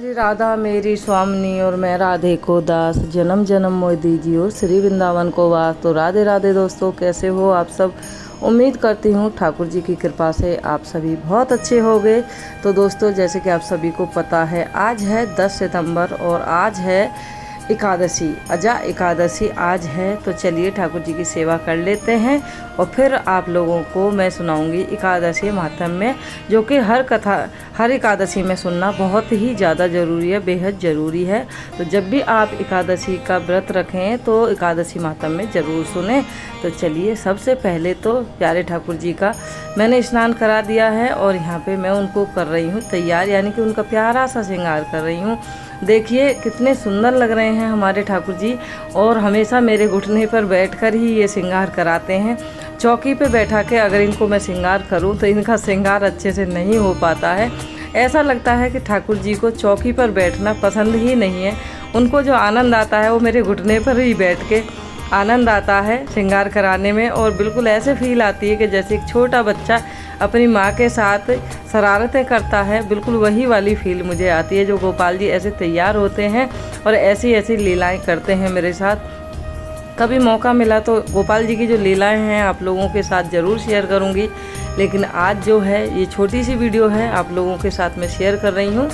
श्री राधा मेरी स्वामिनी और मैं राधे को दास, जन्म जन्म मोह दीजिए श्री वृंदावन को वास। तो राधे राधे दोस्तों, कैसे हो आप सब। उम्मीद करती हूँ ठाकुर जी की कृपा से आप सभी बहुत अच्छे हो गए। तो दोस्तों, जैसे कि आप सभी को पता है, आज है 10 सितंबर और आज है एकादशी, अजा एकादशी आज है। तो चलिए ठाकुर जी की सेवा कर लेते हैं और फिर आप लोगों को मैं सुनाऊंगी एकादशी महात्म्य, जो कि हर एकादशी में सुनना बहुत ही ज़्यादा ज़रूरी है, बेहद ज़रूरी है। तो जब भी आप एकादशी का व्रत रखें तो एकादशी महात्म्य ज़रूर सुने। तो चलिए, सबसे पहले तो प्यारे ठाकुर जी का मैंने स्नान करा दिया है और यहाँ पे मैं उनको कर रही हूँ तैयार, यानी कि उनका प्यारा सा श्रृंगार कर रही हूँ। देखिए कितने सुंदर लग रहे हैं हमारे ठाकुर जी, और हमेशा मेरे घुटने पर बैठकर ही ये श्रृंगार कराते हैं। चौकी पे बैठा के अगर इनको मैं श्रृंगार करूं तो इनका श्रृंगार अच्छे से नहीं हो पाता है। ऐसा लगता है कि ठाकुर जी को चौकी पर बैठना पसंद ही नहीं है। उनको जो आनंद आता है वो मेरे घुटने पर ही बैठ के आनंद आता है श्रृंगार कराने में, और बिल्कुल ऐसे फील आती है कि जैसे एक छोटा बच्चा अपनी माँ के साथ शरारतें करता है, बिल्कुल वही वाली फील मुझे आती है। जो गोपाल जी ऐसे तैयार होते हैं और ऐसी ऐसी लीलाएं करते हैं मेरे साथ। कभी मौका मिला तो गोपाल जी की जो लीलाएं हैं आप लोगों के साथ ज़रूर शेयर करूंगी, लेकिन आज जो है ये छोटी सी वीडियो है आप लोगों के साथ मैं शेयर कर रही हूँ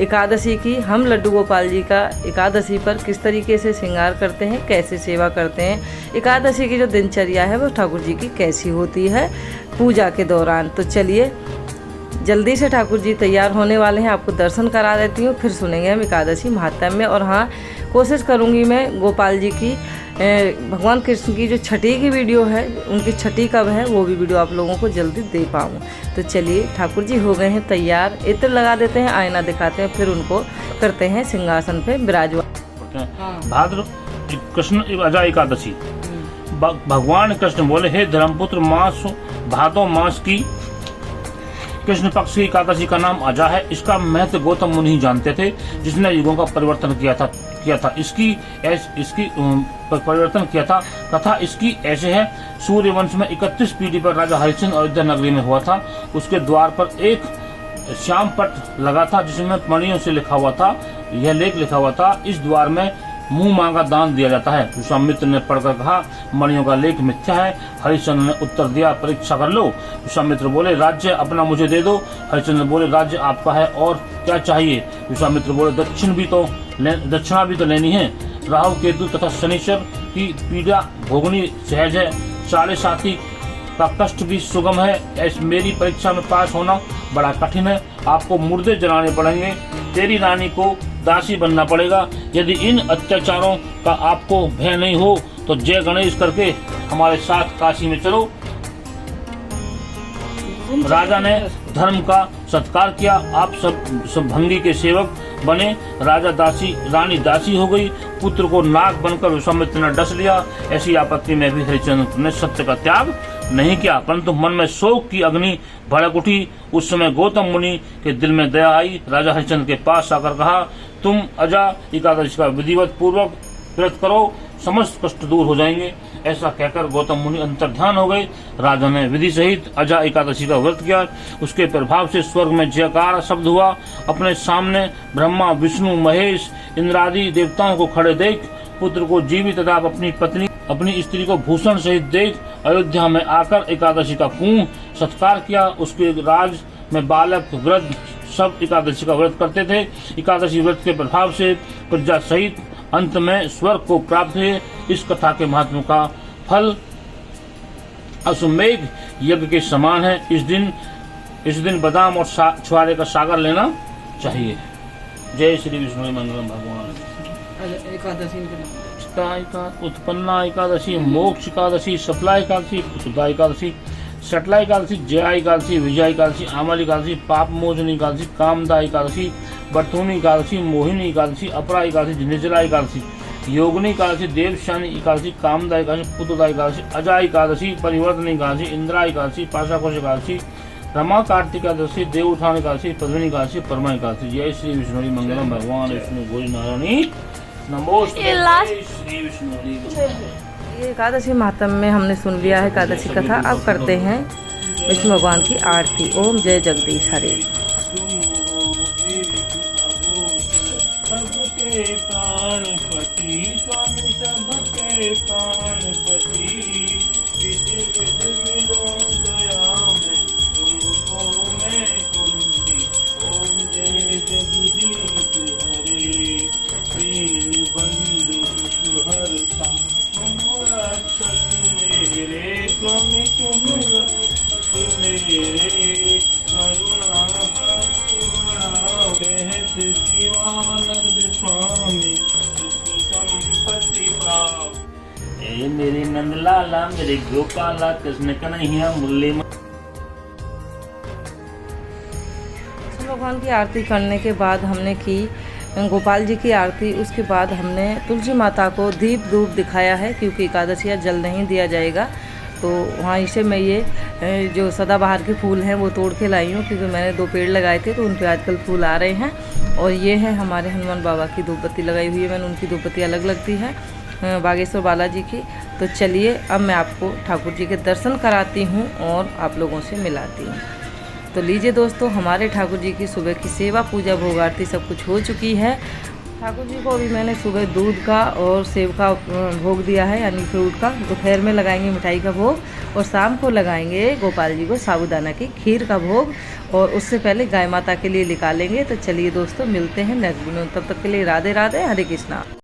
एकादशी की। हम लड्डू गोपाल जी का एकादशी पर किस तरीके से श्रृंगार करते हैं, कैसे सेवा करते हैं, एकादशी की जो दिनचर्या है वो ठाकुर जी की कैसी होती है पूजा के दौरान। तो चलिए जल्दी से ठाकुर जी तैयार होने वाले हैं, आपको दर्शन करा देती हूँ, फिर सुनेंगे हम एकादशी महात्म्य। और हाँ, कोशिश करूँगी मैं गोपाल जी की भगवान कृष्ण की जो छठी की वीडियो है, उनकी छठी कब है वो भी वीडियो आप लोगों को जल्दी दे पाऊँ। तो चलिए, ठाकुर जी हो गए हैं तैयार, इत्र लगा देते हैं, आईना दिखाते हैं, फिर उनको करते हैं सिंहासन पे विराजमान। भाद्र कृष्ण अजा एकादशी। भगवान कृष्ण बोले, हे धर्मपुत्र, मास भादो मास की कृष्ण पक्ष की एकादशी का नाम अजा है। इसका महत्व गौतम मुनि जानते थे, जिसने युगों का परिवर्तन किया था इसकी परिवर्तन किया था। कथा इसकी ऐसे है, सूर्य वंश में 31 पीढ़ी पर राजा हरिश्चंद्र अयोध्या नगरी में हुआ था। उसके द्वार पर एक श्याम पट लगा था जिसमें मणियों से लिखा हुआ था, यह लेख लिखा हुआ था, इस द्वार में मुंह मांगा दान दिया जाता है। विश्वामित्र ने पढ़कर कहा, मणियों का लेख मिथ्या है। हरिश्चंद्र ने उत्तर दिया, परीक्षा कर लो। विश्वामित्र बोले, राज्य अपना मुझे दे दो। हरिश्चंद्र बोले, राज्य आपका है और क्या चाहिए। विश्वामित्र बोले, दक्षिणा भी तो लेनी है। राहु केतु तथा शनिश्चर की पीड़ा भोगनी सहज है, साढ़े साथी का कष्ट भी सुगम है। ऐसी मेरी परीक्षा में पास होना बड़ा कठिन है। आपको मुर्दे जलाने पड़ेंगे, तेरी रानी को दासी बनना पड़ेगा। यदि इन अत्याचारों का आपको भय नहीं हो तो जय गणेश करके हमारे साथ काशी में चलो। राजा ने धर्म का सत्कार किया, आप सब भंगी के सेवक बने। रानी दासी हो गई, पुत्र को नाग बनकर विश्वामित्र ने डस लिया। ऐसी आपत्ति में भी हरिश्चंद्र ने सत्य का त्याग नहीं किया, परंतु मन में शोक की अग्नि भड़क उठी। उस समय गौतम मुनि के दिल में दया आई। राजा हरिश्चंद्र के पास आकर कहा, तुम अजा एकादशी का विधिवत पूर्वक व्रत करो, समस्त कष्ट दूर हो जाएंगे। ऐसा कहकर गौतम मुनि अंतर्ध्यान हो गए। राजा ने विधि सहित अजा एकादशी का व्रत किया। उसके प्रभाव से स्वर्ग में जयकार शब्द हुआ। अपने सामने ब्रह्मा, विष्णु, महेश, इंद्रादि देवताओं को खड़े देख, पुत्र को जीवित तथा अपनी पत्नी, अपनी स्त्री को भूषण सहित देख अयोध्या में आकर एकादशी का पूर्ण सत्कार किया। उसके राज में बालक, वृद्ध सब एकादशी का व्रत करते थे। एकादशी व्रत के प्रभाव से प्रजा सहित अंत में स्वर्ग को प्राप्त हुए। इस कथा के महात्मा का फल अश्वमेघ यज्ञ के समान है। इस दिन बादाम और छुआरे का सागर लेना चाहिए। जय श्री विष्णु मंगलम भगवान। उत्पन्ना एकादशी, मोक्ष एकादशी, सफला एकादशी, सुधा एकादशी, शटला एकादशी, जया एकादशी, विजया एकादशी, आमल एकादशी, पाप मोचनी एकादशी, कामदा एकादशी, बर्थूनी एकादशी, मोहिनी एकादशी, अपरा एकादशी, निर्जला एकादशी, योगिनी एकादशी, देवशानी एकादशी, कामदा एकादशी, पुत्रदा एकादशी, अजा एकादशी, परिवर्तन एकादशी, इंदिरा एकादशी, पाशाकोश एकादशी, रमा कार्तिक एकादशी, देव उठान एकादशी, पद्मिनी एकादशी, परमा एकादशी। जय श्री विष्णु मंगलम भगवान विष्णु गोरी नारायणी नमोस्तुते श्री विष्णु। ये एकादशी महात्म्य में हमने सुन लिया है एकादशी कथा। अब करते हैं विष्णु भगवान की आरती। ओम जय जगदीश हरे। सबके प्राणपति, स्वामी सबके प्राणपति, विध विध मिलो दया में तुमको मैं कुंती। ओम जय जगदीश हरे, दीन बंधु सुहरता, तुम रक्षक मेरे, स्वामी तुम रक्षक मेरे, करुणा कहत शिवानंद स्वामी, सुख संपत्ति पाओ। ए मेरे नंदलाला, मेरे गोपाला, कृष्ण कन्हैया मुरली। भगवान की आरती करने के बाद हमने की गोपाल जी की आरती। उसके बाद हमने तुलसी माता को दीप धूप दिखाया है, क्योंकि एकादशिया जल नहीं दिया जाएगा। तो वहाँ इसे मैं ये जो सदाबहार के फूल हैं वो तोड़ के लाई हूँ, क्योंकि मैंने 2 पेड़ लगाए थे तो उन पे आजकल फूल आ रहे हैं। और ये है हमारे हनुमान बाबा की धूप बत्ती लगाई हुई है मैंने, उनकी धूप बत्ती अलग लगती है बागेश्वर बालाजी की। तो चलिए अब मैं आपको ठाकुर जी के दर्शन कराती हूँ और आप लोगों से मिलाती हूँ। तो लीजिए दोस्तों, हमारे ठाकुर जी की सुबह की सेवा पूजा भोग आरती सब कुछ हो चुकी है। ठाकुर जी को अभी मैंने सुबह दूध का और सेब का भोग दिया है, यानी फ्रूट का। दोपहर में लगाएंगे मिठाई का भोग और शाम को लगाएंगे गोपाल जी को साबूदाना की खीर का भोग, और उससे पहले गाय माता के लिए निकालेंगे। तो चलिए दोस्तों, मिलते हैं नेक्स्ट वीडियो में। तब तक के लिए राधे राधे, हरे कृष्णा।